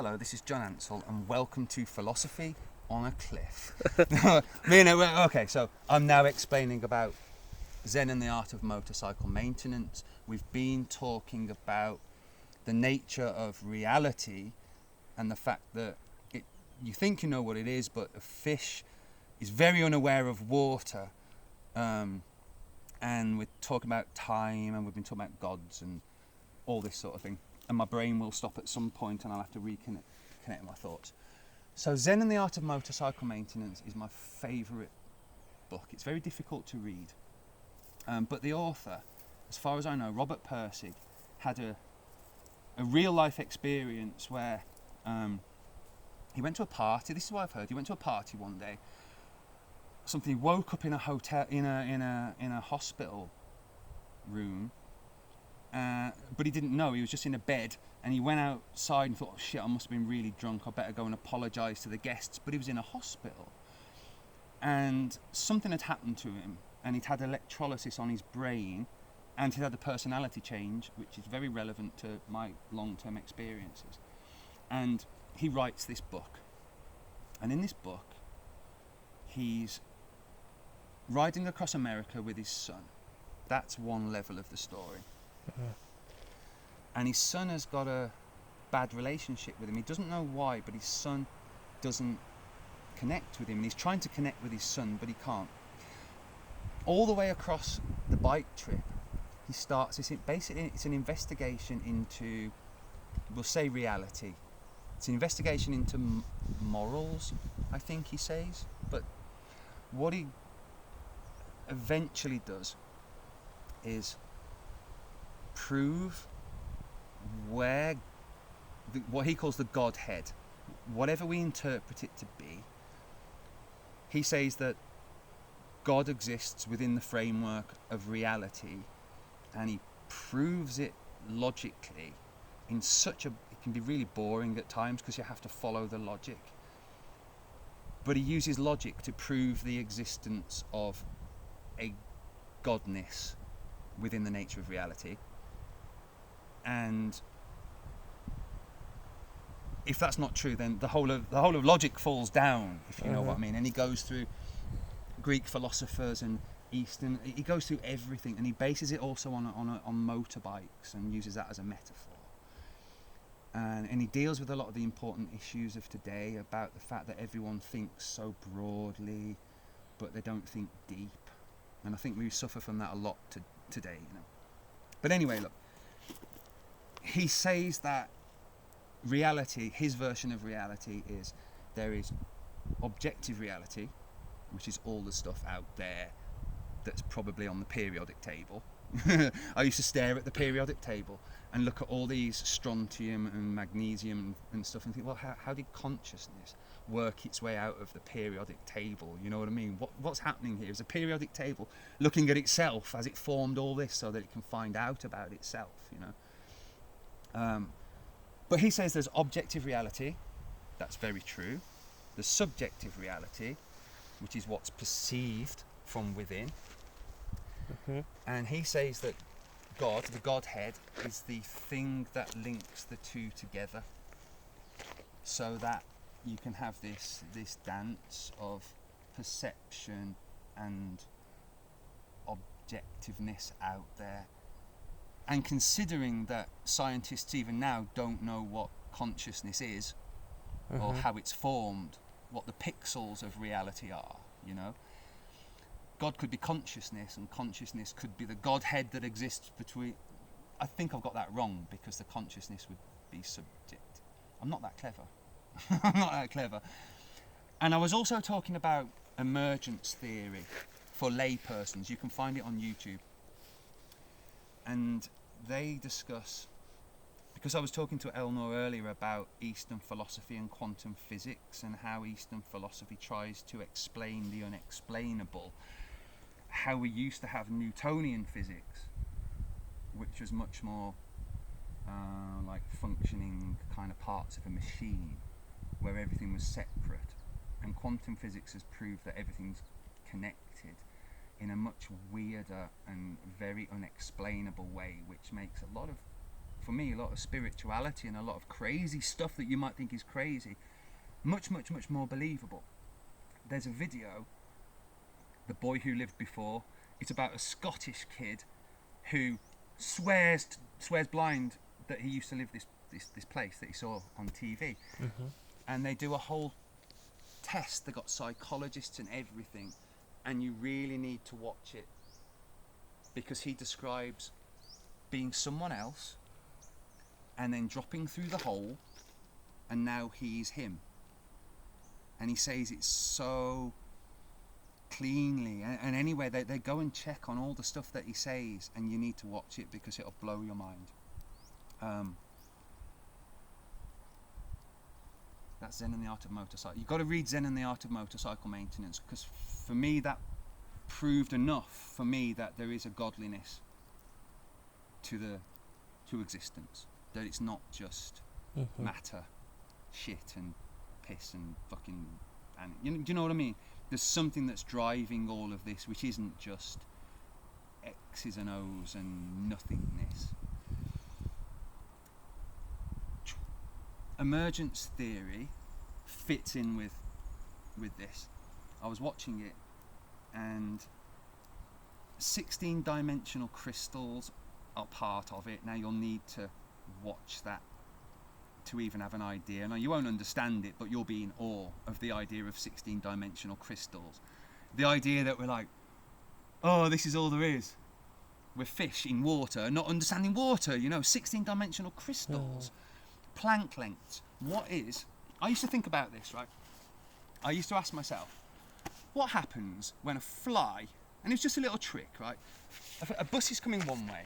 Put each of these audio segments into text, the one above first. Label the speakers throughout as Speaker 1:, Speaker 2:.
Speaker 1: Hello, this is John Ansell, and welcome to Philosophy on a Cliff. Okay, so I'm now explaining about Zen and the art of motorcycle maintenance. We've been talking about the nature of reality and the fact that you think you know what it is, but a fish is very unaware of water. And we're talking about time, and we've been talking about gods and all this sort of thing. And my brain will stop at some point and I'll have to connect my thoughts. So Zen and the Art of Motorcycle Maintenance is my favourite book. It's very difficult to read. But the author, as far as I know, Robert Pirsig, had a real life experience where he went to a party. This is what I've heard. He went to a party one day. He woke up in a hotel, in a hospital room. But he didn't know, he was just in a bed, and he went outside and thought, oh, shit, I must have been really drunk, I better go and apologise to the guests. But he was in a hospital, and something had happened to him, and he'd had electrolysis on his brain, and he'd had a personality change, which is very relevant to my long-term experiences. And he writes this book, and in this book he's riding across America with his son. That's one level of the story. And his son has got a bad relationship with him. He doesn't know why, but his son doesn't connect with him. And he's trying to connect with his son, but he can't. All the way across the bike trip, he starts, it's an investigation into, we'll say reality. It's an investigation into morals, I think he says. But what he eventually does is prove where what he calls the Godhead, whatever we interpret it to be. He says that God exists within the framework of reality, and he proves it logically in such a, it can be really boring at times because you have to follow the logic, but he uses logic to prove the existence of a godness within the nature of reality. And if that's not true, then the whole of logic falls down, if you know what I mean. And he goes through Greek philosophers and Eastern, he goes through everything, and he bases it also on motorbikes and uses that as a metaphor. And he deals with a lot of the important issues of today about the fact that everyone thinks so broadly, but they don't think deep. And I think we suffer from that a lot today, you know. But anyway, look, he says that reality, his version of reality, is there is objective reality, which is all the stuff out there that's probably on the periodic table. I used to stare at the periodic table and look at all these strontium and magnesium and stuff and think, well, how did consciousness work its way out of the periodic table? You know what I mean? What's happening here is a periodic table looking at itself as it formed all this so that it can find out about itself, you know. But he says there's objective reality. That's very true. There's subjective reality, which is what's perceived from within. And he says that God, the Godhead, is the thing that links the two together, so that you can have this dance of perception and objectiveness out there. And considering that scientists even now don't know what consciousness is, or how it's formed, what the pixels of reality are, you know. God could be consciousness, and consciousness could be the Godhead that exists between. I think I've got that wrong, because the consciousness would be subject. I'm not that clever. I'm not that clever. And I was also talking about emergence theory for laypersons. You can find it on YouTube. And they discuss, because I was talking to Elnur earlier about Eastern philosophy and quantum physics, and how Eastern philosophy tries to explain the unexplainable, how we used to have Newtonian physics, which was much more like functioning kind of parts of a machine, where everything was separate, and quantum physics has proved that everything's connected in a much weirder and very unexplainable way, which makes a lot of for me, a lot of spirituality and a lot of crazy stuff that you might think is crazy, much, much, much more believable. There's a video, The Boy Who Lived Before. It's about a Scottish kid who swears blind that he used to live this place that he saw on TV.
Speaker 2: Mm-hmm.
Speaker 1: And they do a whole test. They got psychologists and everything, and you really need to watch it, because he describes being someone else and then dropping through the hole, and now he's him. And he says it's so cleanly, and anyway, they go and check on all the stuff that he says, and you need to watch it because it'll blow your mind. That's Zen and the Art of Motorcycle. You've got to read Zen and the Art of Motorcycle Maintenance, because for me that proved enough for me that there is a godliness to existence, that it's not just matter, shit and piss and fucking, and do you know what I mean? There's something that's driving all of this, which isn't just X's and O's and nothingness. Emergence theory fits in with this. I was watching it, and 16-dimensional crystals are part of it. Now you'll need to watch that to even have an idea. Now you won't understand it, but you'll be in awe of the idea of 16-dimensional crystals. The idea that we're like, oh, this is all there is. We're fish in water, not understanding water, 16-dimensional crystals. Planck lengths. I used to think about this, right? I used to ask myself, what happens when a fly, and it's just a little trick, right? A bus is coming one way,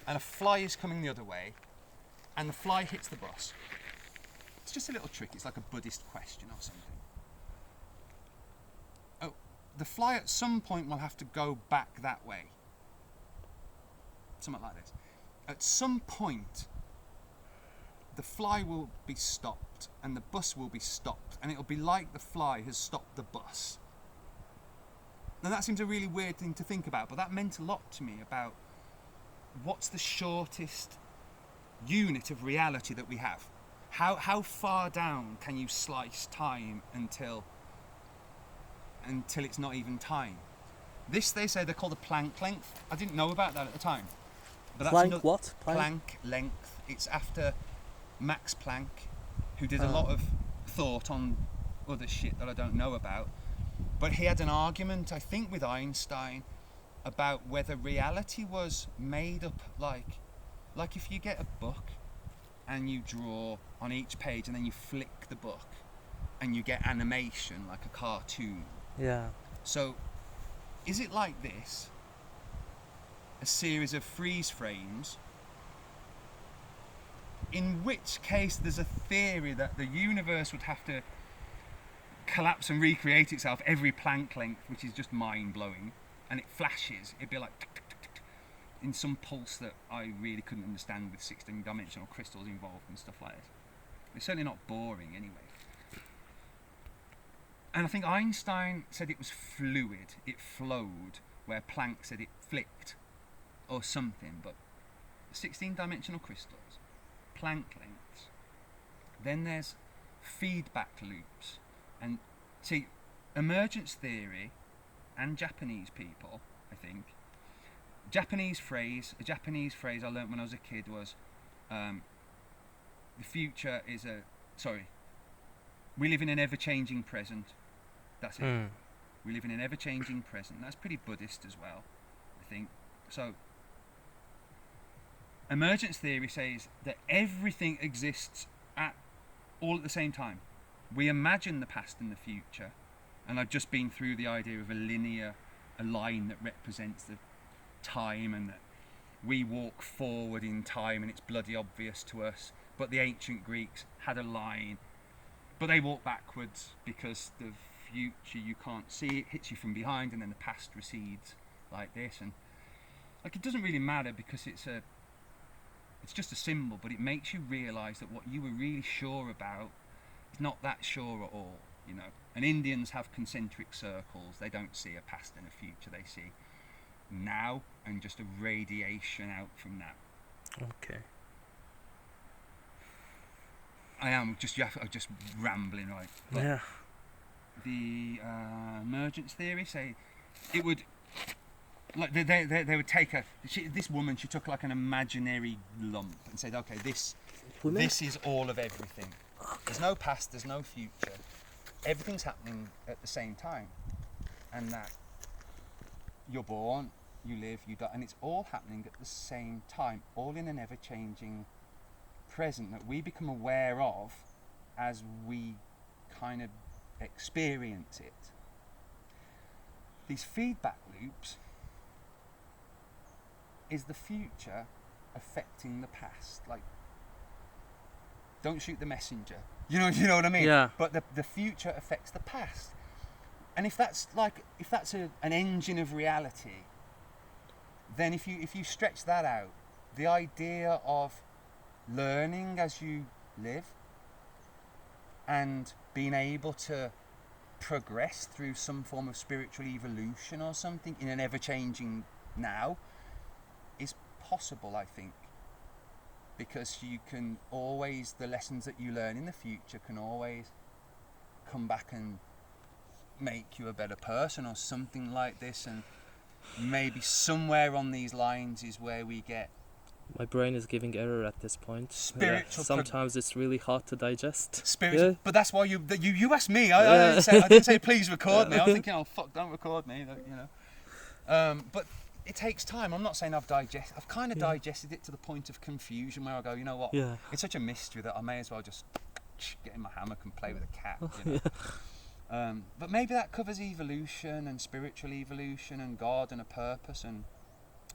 Speaker 1: and a fly is coming the other way, and the fly hits the bus. It's just a little trick. It's like a Buddhist question or something. Oh, the fly at some point will have to go back that way. Something like this. At some point, the fly will be stopped and the bus will be stopped, and it'll be like the fly has stopped the bus. Now that seems a really weird thing to think about, but that meant a lot to me about what's the shortest unit of reality that we have. How far down can you slice time until it's not even time? This, they say, they're called a Planck length. I didn't know about that at the time. But that's
Speaker 2: Planck what?
Speaker 1: Planck length. It's after Max Planck, who did a lot of thought on other shit that I don't know about. But he had an argument, I think, with Einstein about whether reality was made up like if you get a book and you draw on each page and then you flick the book and you get animation like a cartoon.
Speaker 2: Yeah.
Speaker 1: So is it like this? A series of freeze frames, in which case there's a theory that the universe would have to collapse and recreate itself every Planck length, which is just mind-blowing, and it flashes. It'd be like tick, tick, tick, tick, tick, in some pulse that I really couldn't understand with 16-dimensional crystals involved and stuff like that. It's certainly not boring anyway. And I think Einstein said it was fluid, it flowed, where Planck said it flicked or something. But 16-dimensional crystals, Planck lengths. Then there's feedback loops. And see, emergence theory and Japanese people, I think, a Japanese phrase I learnt when I was a kid was, the future is we live in an ever-changing present. That's it. We live in an ever-changing present. That's pretty Buddhist as well, I think. So, emergence theory says that everything exists all at the same time. We imagine the past and the future, and I've just been through the idea of a line that represents the time, and that we walk forward in time and it's bloody obvious to us, but the ancient Greeks had a line, but they walk backwards because the future you can't see, it hits you from behind, and then the past recedes like this. And like, it doesn't really matter because it's just a symbol, but it makes you realise that what you were really sure about is not that sure at all, And Indians have concentric circles. They don't see a past and a future. They see now and just a radiation out from that.
Speaker 2: Okay.
Speaker 1: I am just rambling, right? But
Speaker 2: Yeah.
Speaker 1: the emergence theory say it would, like they would take this woman. She took like an imaginary lump and said, okay, this is all of everything. There's no past, there's no future. Everything's happening at the same time, and that you're born, you live, you die, and it's all happening at the same time, all in an ever-changing present that we become aware of as we kind of experience it. These feedback loops is the future affecting the past. Like, don't shoot the messenger. You know what I mean?
Speaker 2: Yeah.
Speaker 1: But the future affects the past. And if that's an engine of reality, then if you stretch that out, the idea of learning as you live and being able to progress through some form of spiritual evolution or something in an ever-changing now is possible, I think, because you can always, the lessons that you learn in the future can always come back and make you a better person or something like this. And maybe somewhere on these lines is where we get
Speaker 2: My brain is giving error at this point.
Speaker 1: spiritual.
Speaker 2: Sometimes it's really hard to digest.
Speaker 1: Spiritual,
Speaker 2: Yeah.
Speaker 1: but that's why you asked me. I didn't say please record me. I'm thinking, oh fuck, don't record me. You know. But it takes time. I'm not saying I've kind of digested it to the point of confusion where I go, you know what?
Speaker 2: Yeah.
Speaker 1: It's such a mystery that I may as well just get in my hammock and play with a cat. You know? But maybe that covers evolution and spiritual evolution and God and a purpose and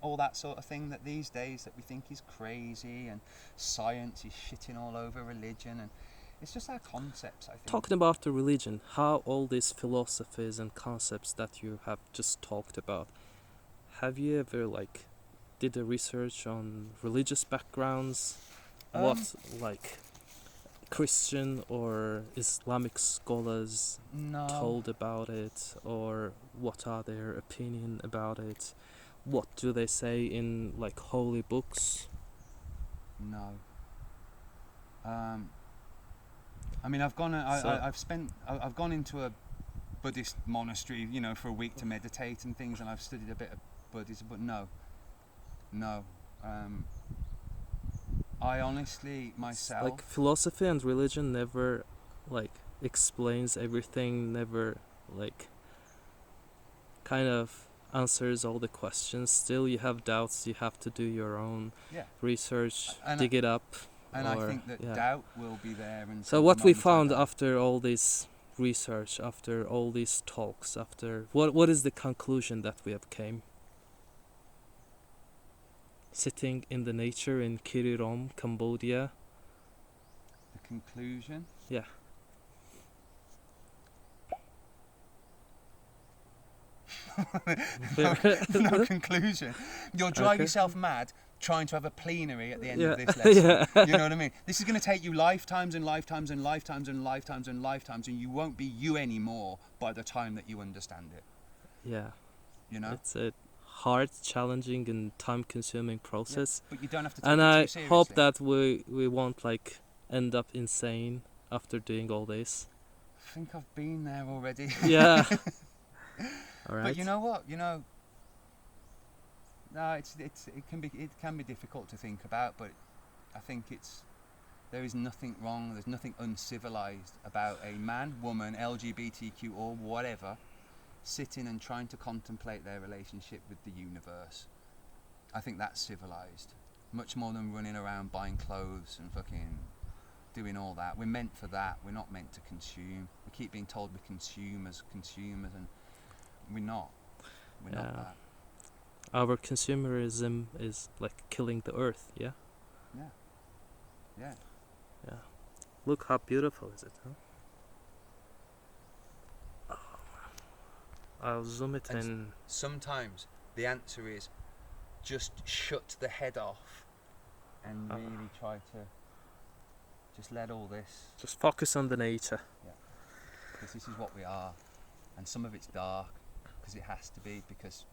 Speaker 1: all that sort of thing that these days that we think is crazy, and science is shitting all over religion, and it's just our concepts, I think.
Speaker 2: Talking about the religion, how all these philosophies and concepts that you have just talked about, have you ever did a research on religious backgrounds? What Christian or Islamic scholars told about it, or what are their opinion about it? What do they say in holy books?
Speaker 1: No. I mean, I've gone into a Buddhist monastery, for a week to meditate and things, and I've studied a bit of Buddhism, but no. I honestly myself,
Speaker 2: philosophy and religion never explains everything, never kind of answers all the questions. Still you have doubts, you have to do your own research, dig it up.
Speaker 1: And I think that doubt will be there. And
Speaker 2: so what we found after all this research, after all these talks, after what is the conclusion that we have came? Sitting in the nature in Kirirom, Cambodia.
Speaker 1: The conclusion?
Speaker 2: Yeah.
Speaker 1: no conclusion. You'll drive yourself mad trying to have a plenary at the end of this lesson. You know what I mean? This is going to take you lifetimes and lifetimes and lifetimes and lifetimes and lifetimes, and you won't be you anymore by the time that you understand it.
Speaker 2: Yeah.
Speaker 1: You know?
Speaker 2: It's a hard, challenging and time-consuming process.
Speaker 1: Yeah, but you don't have to take
Speaker 2: and
Speaker 1: it
Speaker 2: I
Speaker 1: too seriously.
Speaker 2: hope that we won't end up insane after doing all this.
Speaker 1: I think I've been there already.
Speaker 2: Yeah. All right.
Speaker 1: But you know what? No, it can be difficult to think about, but I think there is nothing wrong. There's nothing uncivilized about a man, woman, LGBTQ or whatever, sitting and trying to contemplate their relationship with the universe. I think that's civilized, much more than running around buying clothes and fucking doing all that. We're meant for that. We're not meant to consume. We keep being told we're consumers, and we're not. We're not that.
Speaker 2: Our consumerism is killing the earth, yeah?
Speaker 1: Yeah.
Speaker 2: Look how beautiful is it, huh? I'll zoom it in.
Speaker 1: Sometimes the answer is just shut the head off and really try to just let all this...
Speaker 2: Just focus on the nature.
Speaker 1: Yeah. Because this is what we are. And some of it's dark, because it has to be, because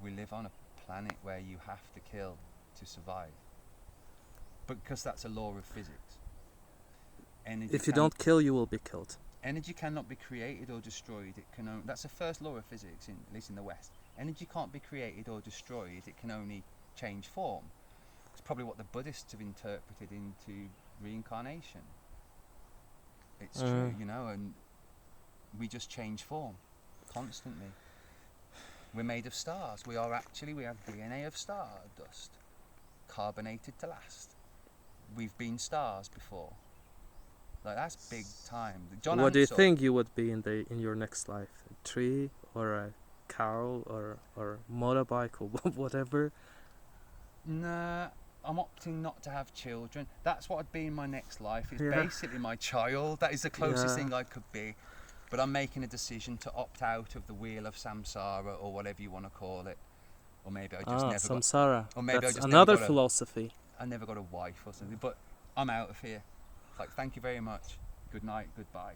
Speaker 1: we live on a planet where you have to kill to survive. But because that's a law of physics. energy.
Speaker 2: If you don't kill, you will be killed.
Speaker 1: Energy cannot be created or destroyed. It can. That's the first law of physics, at least in the West. Energy can't be created or destroyed. It can only change form. It's probably what the Buddhists have interpreted into reincarnation. It's true, you know, and we just change form constantly. We're made of stars. We have DNA of stardust, carbonated to last. We've been stars before. Like, that's big time.
Speaker 2: What do you think you would be in your next life? A tree or a cow or motorbike or whatever?
Speaker 1: Nah, I'm opting not to have children. That's what I'd be in my next life. It's basically my child. That is the closest thing I could be. But I'm making a decision to opt out of the wheel of samsara, or whatever you want to call it. Or maybe I just never
Speaker 2: samsara.
Speaker 1: Or maybe
Speaker 2: That's
Speaker 1: I just
Speaker 2: another philosophy.
Speaker 1: I never got a wife or something. But I'm out of here. Like, thank you very much. Good night, goodbye.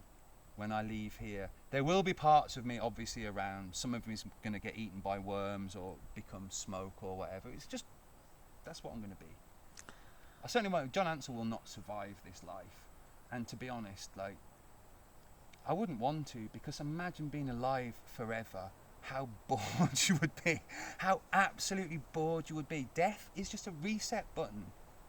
Speaker 1: When I leave here, there will be parts of me obviously around. Some of me is going to get eaten by worms or become smoke or whatever. It's just, that's what I'm going to be. I certainly won't. John Ansell will not survive this life. And to be honest, like, I wouldn't want to, because imagine being alive forever. How bored you would be. How absolutely bored you would be. Death is just a reset button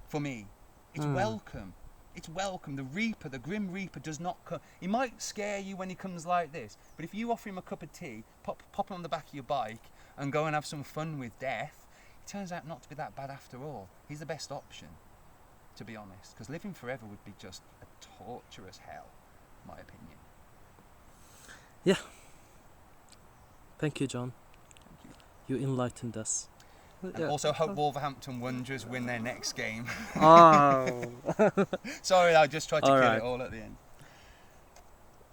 Speaker 1: for me. It's welcome. It's welcome. The Reaper, the Grim Reaper, does not come. He might scare you when he comes like this, but if you offer him a cup of tea, pop him on the back of your bike, and go and have some fun with death, it turns out not to be that bad after all. He's the best option, to be honest, because living forever would be just a torturous hell, in my opinion.
Speaker 2: Yeah. Thank you, John.
Speaker 1: Thank you.
Speaker 2: You enlightened us.
Speaker 1: And also hope Wolverhampton Wanderers win their next game.
Speaker 2: Oh.
Speaker 1: Sorry, I just tried to kill
Speaker 2: Alright.
Speaker 1: it all at the end.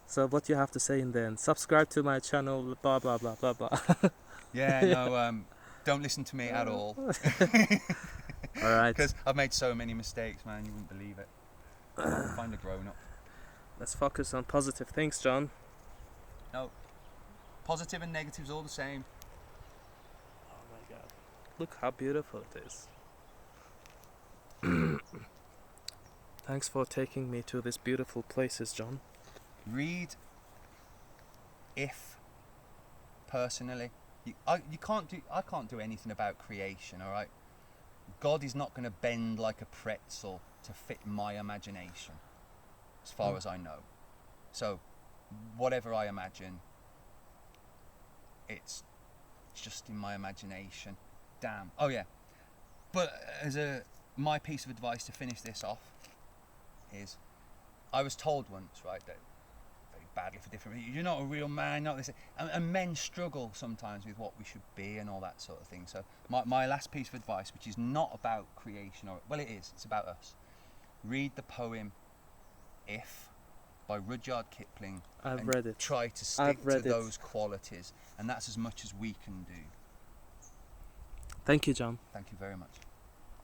Speaker 2: So what you have to say in the end? Subscribe to my channel, blah blah blah blah blah.
Speaker 1: Yeah, no, don't listen to me at all.
Speaker 2: Alright.
Speaker 1: Because I've made so many mistakes, man, you wouldn't believe it. Find a grown-up.
Speaker 2: Let's focus on positive things, John.
Speaker 1: No, positive and negative's all the same.
Speaker 2: Oh my god. Look how beautiful it is. Thanks for taking me to these beautiful places, John.
Speaker 1: Read If, personally. I can't do anything about creation, alright? God is not going to bend like a pretzel to fit my imagination, as far as I know. So, whatever I imagine, it's just in my imagination. Damn. Oh yeah. But my piece of advice to finish this off is, I was told once, right, that very badly for different reasons, you're not a real man, not this, and men struggle sometimes with what we should be and all that sort of thing. So my last piece of advice, which is not about creation, well, it is, it's about us. Read the poem If by Rudyard Kipling.
Speaker 2: I've read it.
Speaker 1: Try to stick to those qualities, and that's as much as we can do.
Speaker 2: Thank you, John.
Speaker 1: Thank you very much.